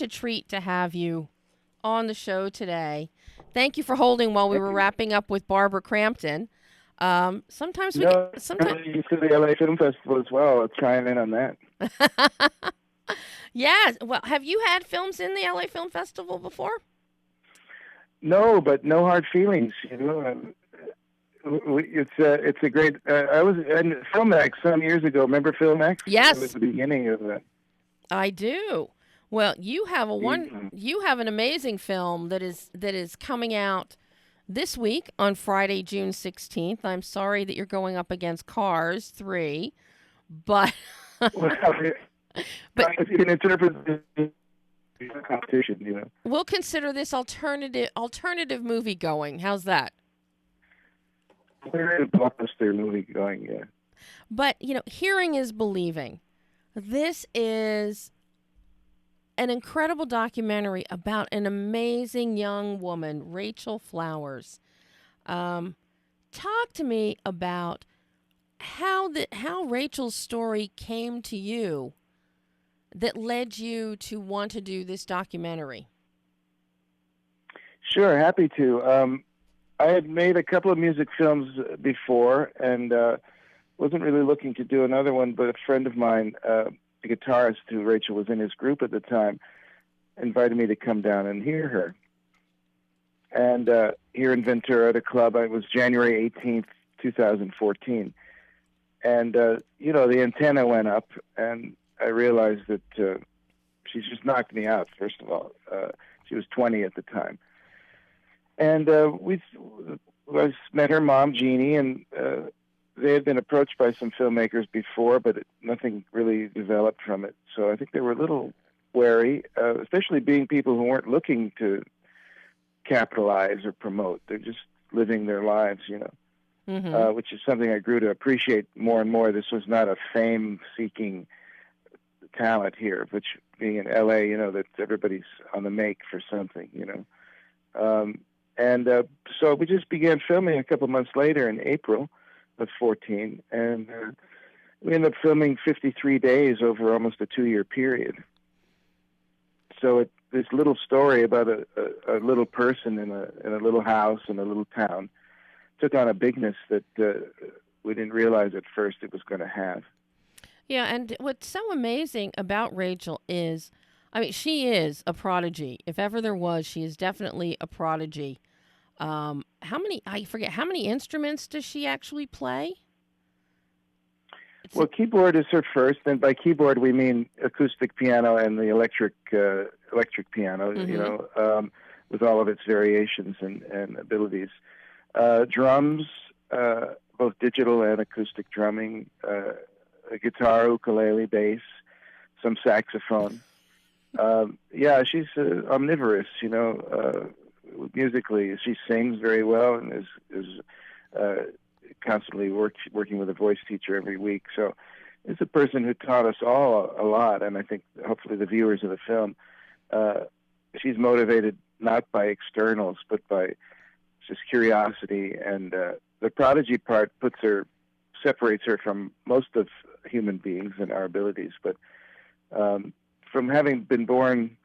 a treat to have you on the show today. Thank you for holding while we were wrapping up with Barbara Crampton. Sometimes you to the LA Film Festival as well. I'll chime in on that. Yes. Well, have you had films in the LA Film Festival before? No, but no hard feelings. You know, it's a great. I was in Filmex some years ago. Remember Filmex? Yes. It was the beginning of that. I do. Well, you have you have an amazing film that is coming out this week on Friday, June 16th. I'm sorry that you're going up against Cars 3, but but if you can interpret the competition, you know. We'll consider this alternative movie going. How's that? We're a blockbuster movie going, yeah. But, you know, hearing is believing. This is an incredible documentary about an amazing young woman, Rachel Flowers. Talk to me about how Rachel's story came to you that led you to want to do this documentary. Sure, happy to. I had made a couple of music films before and wasn't really looking to do another one, but a friend of mine, the guitarist who Rachel was in his group at the time, invited me to come down and hear her. And here in Ventura at a club, it was January 18th, 2014. And, you know, the antenna went up, and I realized that she just knocked me out, first of all. She was 20 at the time. And I met her mom, Jeannie, and they had been approached by some filmmakers before, but nothing really developed from it. So I think they were a little wary, especially being people who weren't looking to capitalize or promote. They're just living their lives, you know, which is something I grew to appreciate more and more. This was not a fame-seeking talent here, which being in L.A., you know, that everybody's on the make for something, you know. So we just began filming a couple months later in April of 14, and we ended up filming 53 days over almost a 2-year period. So this little story about a little person in a little house in a little town took on a bigness that we didn't realize at first it was going to have. Yeah, and what's so amazing about Rachel is, I mean, she is a prodigy. If ever there was, she is definitely a prodigy. I forget, how many instruments does she actually play? Well, keyboard is her first, and by keyboard we mean acoustic piano and the electric piano, with all of its variations and abilities. Drums, both digital and acoustic drumming, a guitar, ukulele, bass, some saxophone. She's omnivorous, musically. She sings very well and is constantly working with a voice teacher every week. So it's a person who taught us all a lot, and I think hopefully the viewers of the film, she's motivated not by externals, but by just curiosity. And the prodigy part separates her from most of human beings and our abilities. But from having been born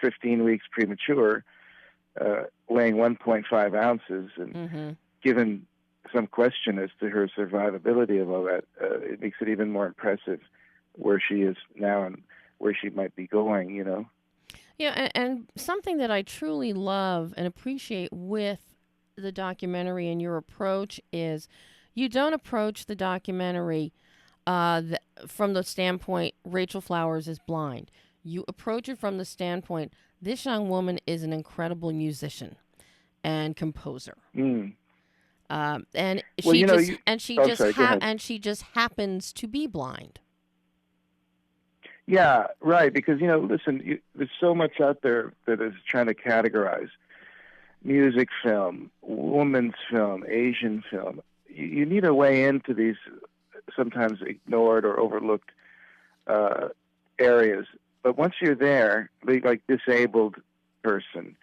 15 weeks premature, weighing 1.5 ounces, and given some question as to her survivability of all that, it makes it even more impressive where she is now and where she might be going, Yeah, and something that I truly love and appreciate with the documentary and your approach is you don't approach the documentary from the standpoint Rachel Flowers is blind. You approach it from the standpoint this young woman is an incredible musician and composer. And she just happens to be blind. Yeah, right. Because listen, there's so much out there that is trying to categorize music film, woman's film, Asian film. You need a way into these sometimes ignored or overlooked areas. But once you're there, like disabled person,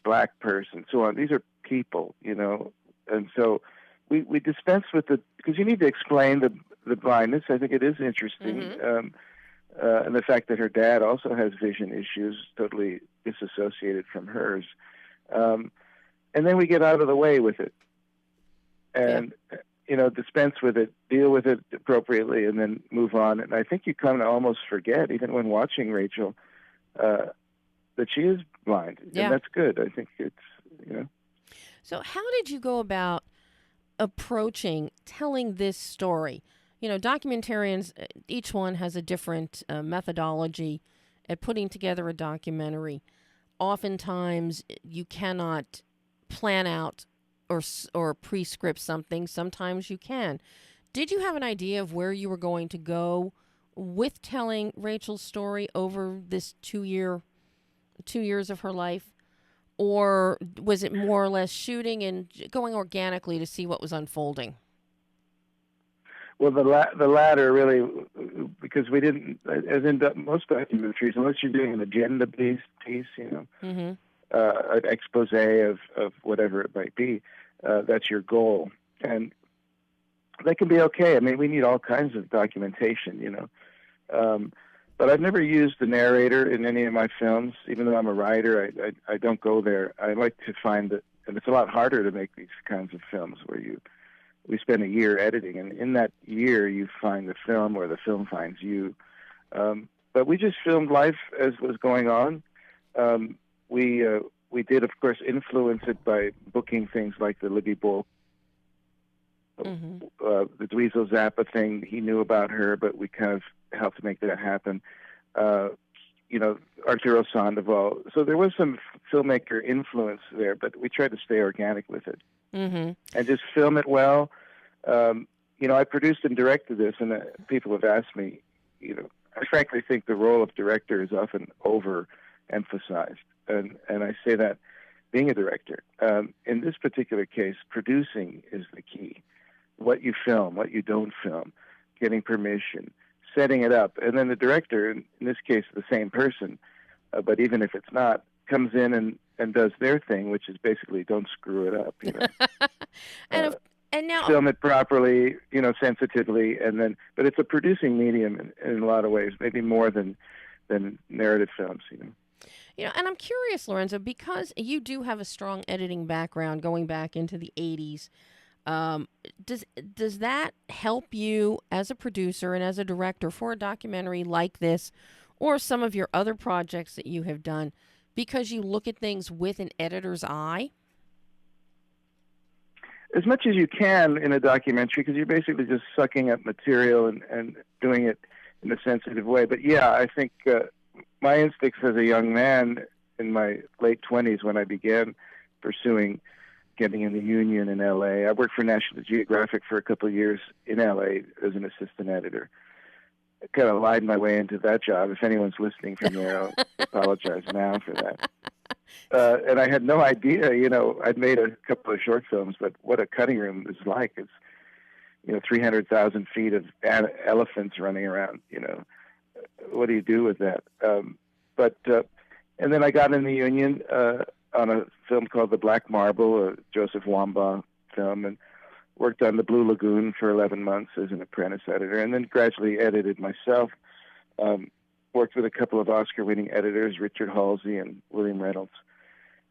black person, so on, these are people, and so we dispense with because you need to explain the blindness. I think it is interesting. And the fact that her dad also has vision issues, totally disassociated from hers. And then we get out of the way with it. And, dispense with it, deal with it appropriately, and then move on. And I think you kind of almost forget, even when watching Rachel, that she is blind. Yeah. And that's good. I think it's, So how did you go about approaching telling this story? Documentarians, each one has a different methodology at putting together a documentary. Oftentimes, you cannot plan out or pre-script something. Sometimes you can. Did you have an idea of where you were going to go with telling Rachel's story over this 2 years of her life? Or was it more or less shooting and going organically to see what was unfolding? Well, the latter really, because we didn't, as in most documentaries, unless you're doing an agenda-based piece, an expose of whatever it might be, that's your goal. And that can be okay. I mean, we need all kinds of documentation, but I've never used the narrator in any of my films. Even though I'm a writer, I don't go there. I like to find that, and it's a lot harder to make these kinds of films where we spend a year editing, and in that year you find the film or the film finds you. But we just filmed life as was going on. We did, of course, influence it by booking things like the Libby Bowl, the Dweezil Zappa thing. He knew about her, but we kind of helped to make that happen. Arturo Sandoval. So there was some filmmaker influence there, but we tried to stay organic with it. And just film it well. I produced and directed this, and people have asked me, I frankly think the role of director is often overemphasized. And I say that being a director. In this particular case, producing is the key. What you film, what you don't film, getting permission, setting it up. And then the director, in this case, the same person, but even if it's not, comes in and does their thing, which is basically don't screw it up. And now film it properly, sensitively, but it's a producing medium in a lot of ways, maybe more than narrative films. And I'm curious, Lorenzo, because you do have a strong editing background going back into the 80s. Does that help you as a producer and as a director for a documentary like this, or some of your other projects that you have done, because you look at things with an editor's eye? as much as you can in a documentary, because you're basically just sucking up material and doing it in a sensitive way. But yeah, I think my instincts as a young man in my late 20s when I began pursuing getting in the union in LA. I worked for National Geographic for a couple of years in LA as an assistant editor. I kind of lied my way into that job. If anyone's listening from there, I'll apologize now for that. And I had no idea, I'd made a couple of short films, but what a cutting room is like. It's, 300,000 feet of elephants running around, What do you do with that? And then I got in the union on a film called The Black Marble, a Joseph Wambaugh film, and worked on The Blue Lagoon for 11 months as an apprentice editor, and then gradually edited myself. Worked with a couple of Oscar-winning editors, Richard Halsey and William Reynolds.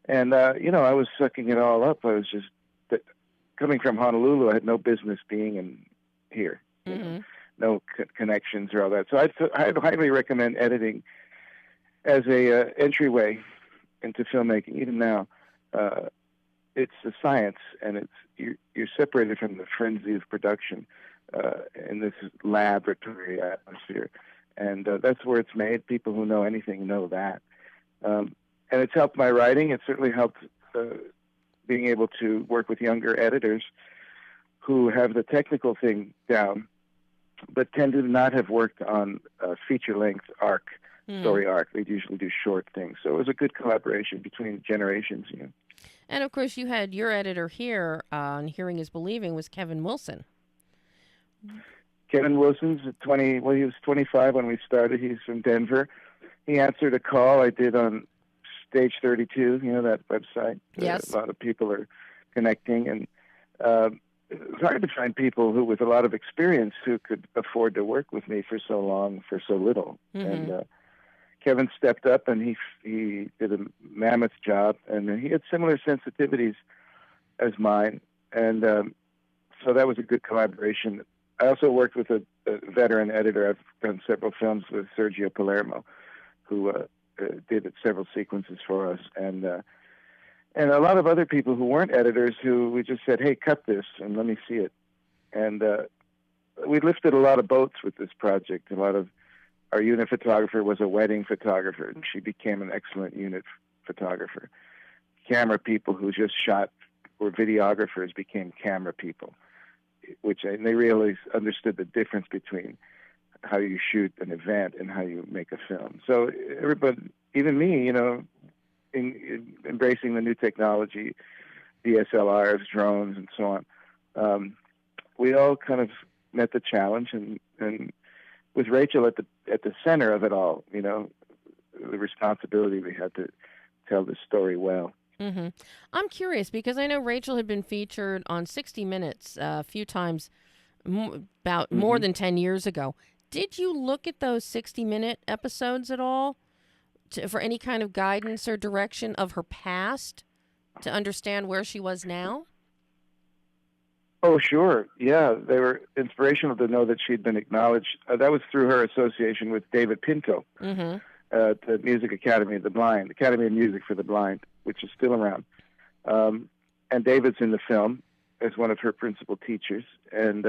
And, I was sucking it all up. I was just, coming from Honolulu, I had no business being in here. No connections or all that. So I'd highly recommend editing as a entryway into filmmaking. Even now, it's a science, and you're separated from the frenzy of production in this laboratory atmosphere. And that's where it's made. People who know anything know that. And it's helped my writing. It certainly helped being able to work with younger editors who have the technical thing down, but tend to not have worked on a feature-length story arc. They usually do short things. So it was a good collaboration between generations. And, of course, you had your editor here on Hearing is Believing was Kevin Wilson. Kevin Wilson's he was 25 when we started. He's from Denver. He answered a call I did on Stage 32, that website. Yes. A lot of people are connecting, and it's hard to find people who, with a lot of experience, who could afford to work with me for so long, for so little. And Kevin stepped up, and he did a mammoth job, and he had similar sensitivities as mine, and so that was a good collaboration. I also worked with a veteran editor. I've done several films with Sergio Palermo, who did several sequences for us, and a lot of other people who weren't editors who we just said, hey, cut this and let me see it. And we lifted a lot of boats with this project. Our unit photographer was a wedding photographer, and she became an excellent unit photographer. Camera people who just shot or videographers became camera people, and they really understood the difference between how you shoot an event and how you make a film. So everybody, even me, in embracing the new technology, DSLRs, drones, and so on, we all kind of met the challenge, and with Rachel at the center of it all, the responsibility we had to tell the story well. I'm curious because I know Rachel had been featured on 60 Minutes a few times about more than 10 years ago. Did you look at those 60-minute episodes at all for any kind of guidance or direction of her past to understand where she was now? Oh, sure. Yeah, they were inspirational to know that she'd been acknowledged. That was through her association with David Pinto at the Music Academy of the Blind, Academy of Music for the Blind, which is still around. And David's in the film as one of her principal teachers, and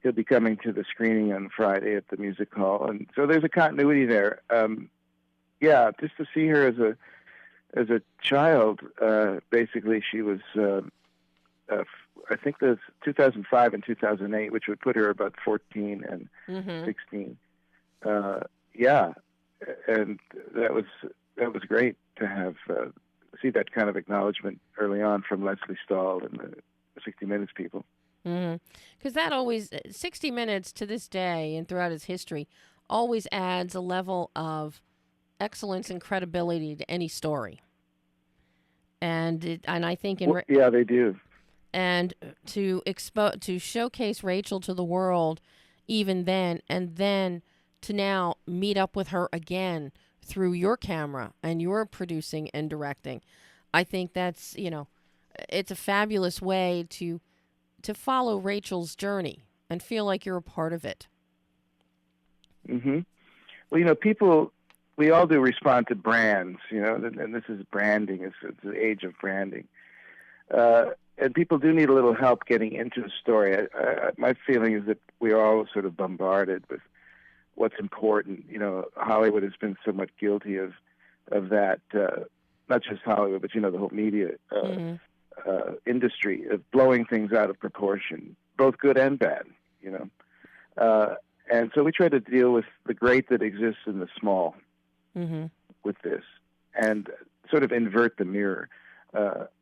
he'll be coming to the screening on Friday at the music hall. And so there's a continuity there. Yeah, just to see her as a child, basically she was, I think there's 2005 and 2008, which would put her about 14 and 16. Yeah, and that was great to have see that kind of acknowledgement early on from Leslie Stahl and the 60 Minutes people. Because that always, 60 Minutes to this day and throughout its history, always adds a level of excellence and credibility to any story. And I think yeah, they do. And to showcase Rachel to the world, even then, and then to now meet up with her again through your camera and your producing and directing, I think that's it's a fabulous way to follow Rachel's journey and feel like you're a part of it. Well, people, we all do respond to brands, and this is branding. It's the age of branding. And people do need a little help getting into a story. My feeling is that we are all sort of bombarded with what's important. You know, Hollywood has been somewhat guilty of that. Not just Hollywood, but the whole media industry of blowing things out of proportion, both good and bad. And so we try to deal with the great that exists in the small with this, and sort of invert the mirror.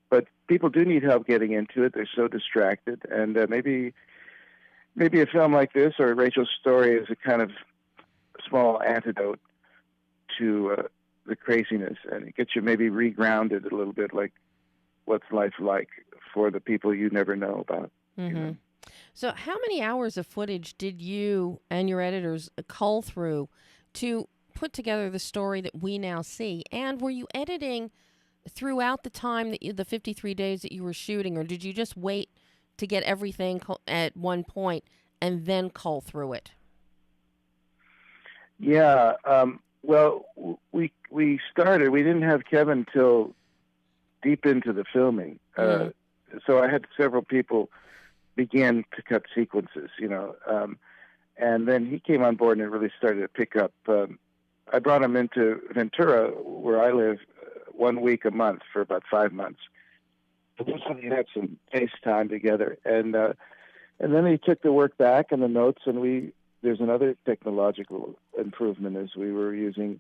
But people do need help getting into it. They're so distracted, and maybe a film like this or Rachel's story is a kind of small antidote to the craziness, and it gets you maybe regrounded a little bit, like what's life like for the people you never know about. So how many hours of footage did you and your editors cull through to put together the story that we now see? And were you editing throughout the time that the 53 days that you were shooting, or did you just wait to get everything at one point and then cull through it? Yeah. Well, we started. We didn't have Kevin till deep into the filming, so I had several people begin to cut sequences, and then he came on board and it really started to pick up. I brought him into Ventura, where I live, 1 week a month for about 5 months. We had some face time together, and then he took the work back and the notes, and there's another technological improvement as we were using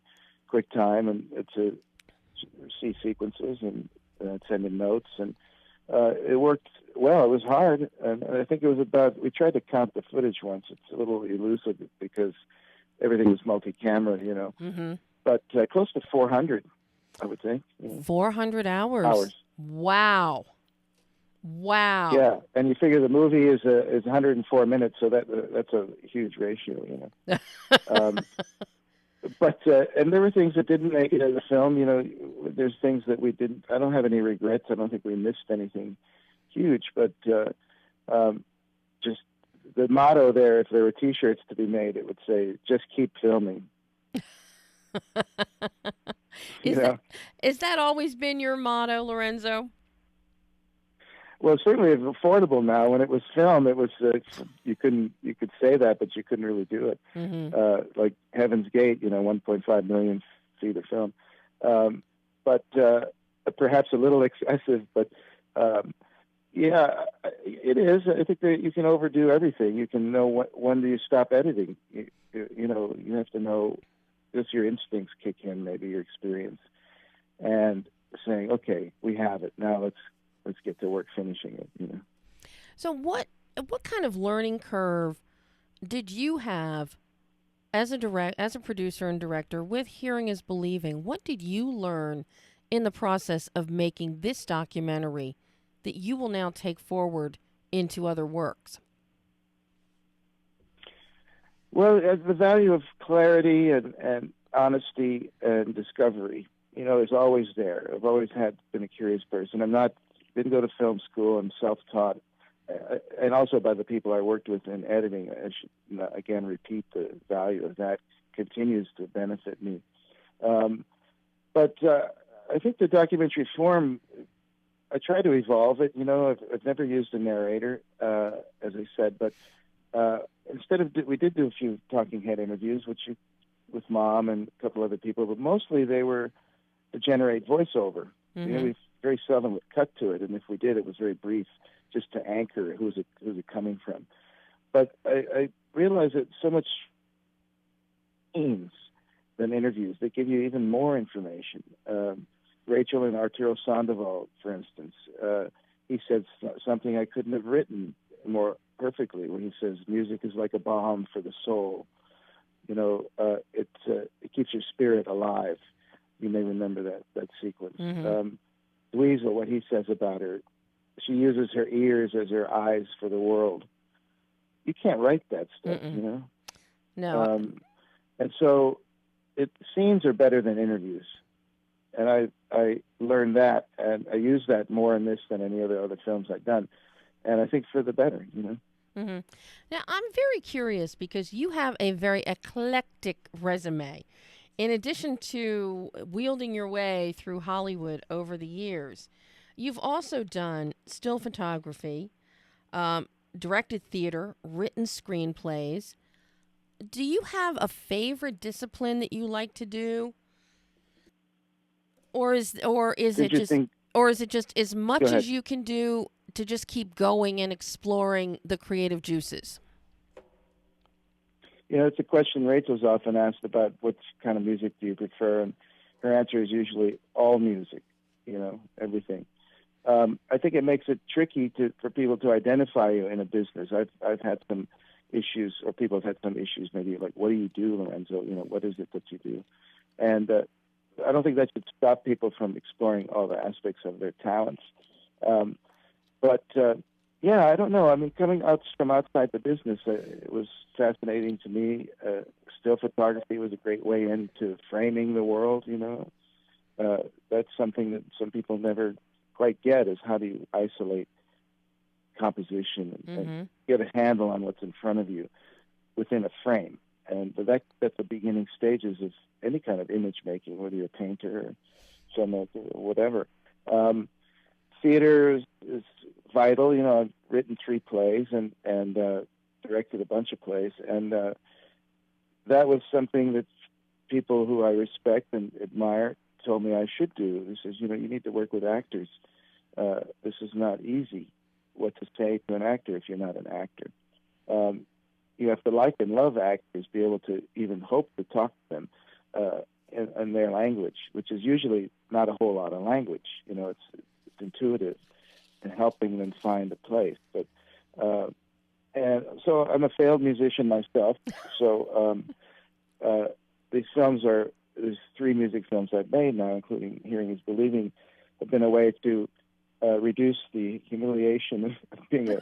QuickTime and to see sequences and send in notes, and it worked well. It was hard, and I think it was we tried to count the footage once. It's a little elusive because everything was multi-camera, but close to 400, I would think. 400 hours. Wow. Yeah, and you figure the movie is 104 minutes, so that's a huge ratio, But and there were things that didn't make it in the film. There's things that we didn't. I don't have any regrets. I don't think we missed anything huge. But just the motto there, if there were T-shirts to be made, it would say, "Just keep filming." Is that always been your motto, Lorenzo? Well, certainly it's affordable now. When it was filmed, it was you could say that, but you couldn't really do it. Like Heaven's Gate, 1.5 million feet of film, but perhaps a little excessive. But yeah, it is. I think that you can overdo everything. You can know when do you stop editing. You have to know. Just your instincts kick in, maybe your experience, and saying, "Okay, we have it now. Let's get to work finishing it." So what kind of learning curve did you have as a producer and director with Hearing is Believing? What did you learn in the process of making this documentary that you will now take forward into other works? Well, the value of clarity and honesty and discovery, is always there. I've always been a curious person. Didn't go to film school. I'm self-taught, and also by the people I worked with in editing. I should again repeat the value of that. Continues to benefit me. But I think the documentary form, I try to evolve it. I've never used a narrator, as I said, but instead we did do a few talking head interviews, with Mom and a couple other people, but mostly they were to generate voiceover. We very seldom would cut to it, and if we did, it was very brief, just to anchor who's it coming from. But I realized that so much themes than interviews. They give you even more information. Rachel and Arturo Sandoval, for instance, he said something I couldn't have written more perfectly when he says music is like a balm for the soul. It keeps your spirit alive. You may remember that sequence. Dweezil, what he says about her, she uses her ears as her eyes for the world. You can't write that stuff, No. And so scenes are better than interviews. And I learned that, and I use that more in this than any other films I've done. And I think for the better, Now, I'm very curious because you have a very eclectic resume. In addition to wielding your way through Hollywood over the years, You've also done still photography, directed theater, written screenplays. Do you have a favorite discipline that you like to do? Or is it just as much as you can do to just keep going and exploring the creative juices? It's a question Rachel's often asked about what kind of music do you prefer, and her answer is usually all music, everything. I think it makes it tricky for people to identify you in a business. I've had some issues, or people have had some issues, maybe like, what do you do, Lorenzo? What is it that you do? And I don't think that should stop people from exploring all the aspects of their talents. I don't know. I mean, coming out from outside the business, it was fascinating to me. Still photography was a great way into framing the world, That's something that some people never quite get, is how do you isolate composition and get a handle on what's in front of you within a frame. And that's the beginning stages of any kind of image making, whether you're a painter or filmmaker or whatever. Theater is vital. I've written 3 plays and directed a bunch of plays, and that was something that people who I respect and admire told me I should do. He says, you need to work with actors. This is not easy. What to say to an actor if you're not an actor? You have to like and love actors, be able to even hope to talk to them in their language, which is usually not a whole lot of language. It's intuitive and helping them find a place. But and so I'm a failed musician myself. So these 3 music films I've made now, including Hearing is Believing, have been a way to reduce the humiliation of being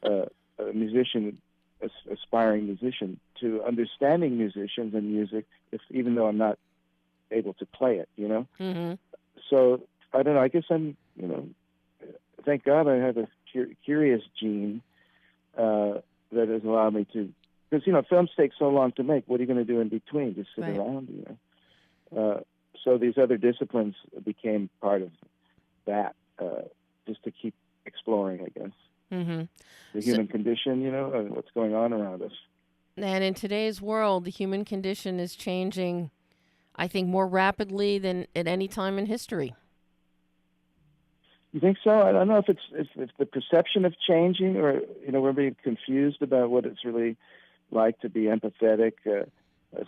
a musician, aspiring musician, to understanding musicians and music, even though I'm not able to play it, Mm-hmm. So I don't know. I guess I'm, thank God I have a curious gene that has allowed me to, because films take so long to make. What are you going to do in between? Just sit around, So these other disciplines became part of that, just to keep exploring, I guess. Mm-hmm. The human condition, and what's going on around us. And in today's world, the human condition is changing, I think, more rapidly than at any time in history. You think so? I don't know if it's the perception of changing, or we're being confused about what it's really like to be empathetic.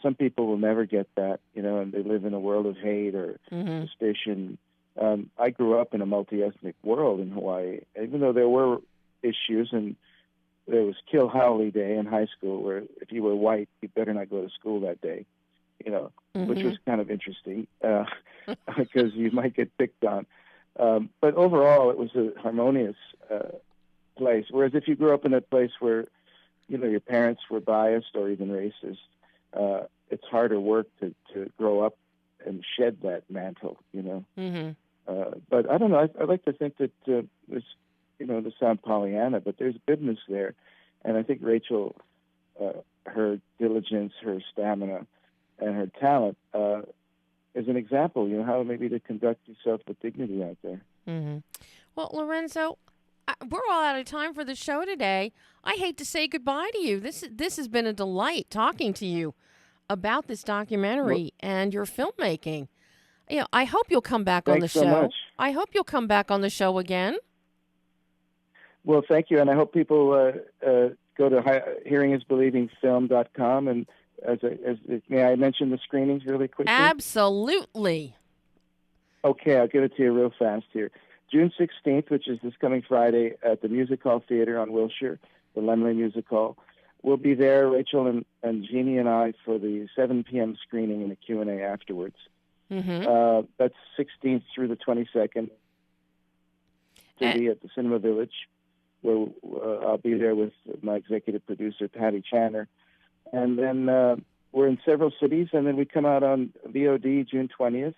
Some people will never get that, and they live in a world of hate or suspicion. I grew up in a multi-ethnic world in Hawaii, even though there were issues, and there was Kill Howley Day in high school, where if you were white, you better not go to school that day, which was kind of interesting because you might get picked on. But overall, it was a harmonious place. Whereas if you grew up in a place where, your parents were biased or even racist, it's harder work to grow up and shed that mantle, But I don't know. I like to think that there's, to sound Pollyanna, but there's goodness there. And I think Rachel, her diligence, her stamina, and her talent is an example, how maybe to conduct yourself with dignity out there. Mm-hmm. Well, Lorenzo, we're all out of time for the show today. I hate to say goodbye to you. This has been a delight talking to you about this documentary and your filmmaking. I hope you'll come back on the show. Thanks so much. I hope you'll come back on the show again. Well, thank you, and I hope people go to hearingisbelievingfilm.com, and may I mention the screenings really quickly? Absolutely. Okay, I'll get it to you real fast here. June 16th, which is this coming Friday, at the Music Hall Theater on Wilshire, the Lemley Music Hall. We'll be there, Rachel and Jeannie and I, for the 7 p.m. screening and the Q&A afterwards. Mm-hmm. That's 16th through the 22nd to be at the Cinema Village, where I'll be there with my executive producer, Patty Channer. And then we're in several cities, and then we come out on VOD June 20th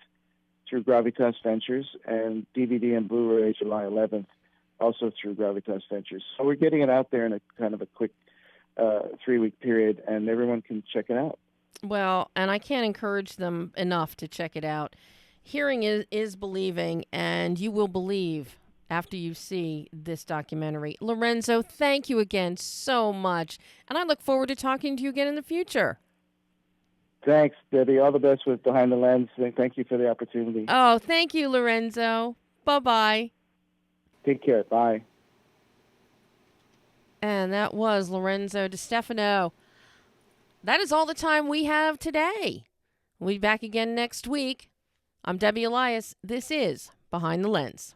through Gravitas Ventures, and DVD and Blu-ray July 11th, also through Gravitas Ventures. So we're getting it out there in a kind of a quick 3-week period, and everyone can check it out. Well, and I can't encourage them enough to check it out. Hearing is believing, and you will believe after you see this documentary. Lorenzo, thank you again so much. And I look forward to talking to you again in the future. Thanks, Debbie. All the best with Behind the Lens. Thank you for the opportunity. Oh, thank you, Lorenzo. Bye-bye. Take care. Bye. And that was Lorenzo DeStefano. That is all the time we have today. We'll be back again next week. I'm Debbie Elias. This is Behind the Lens.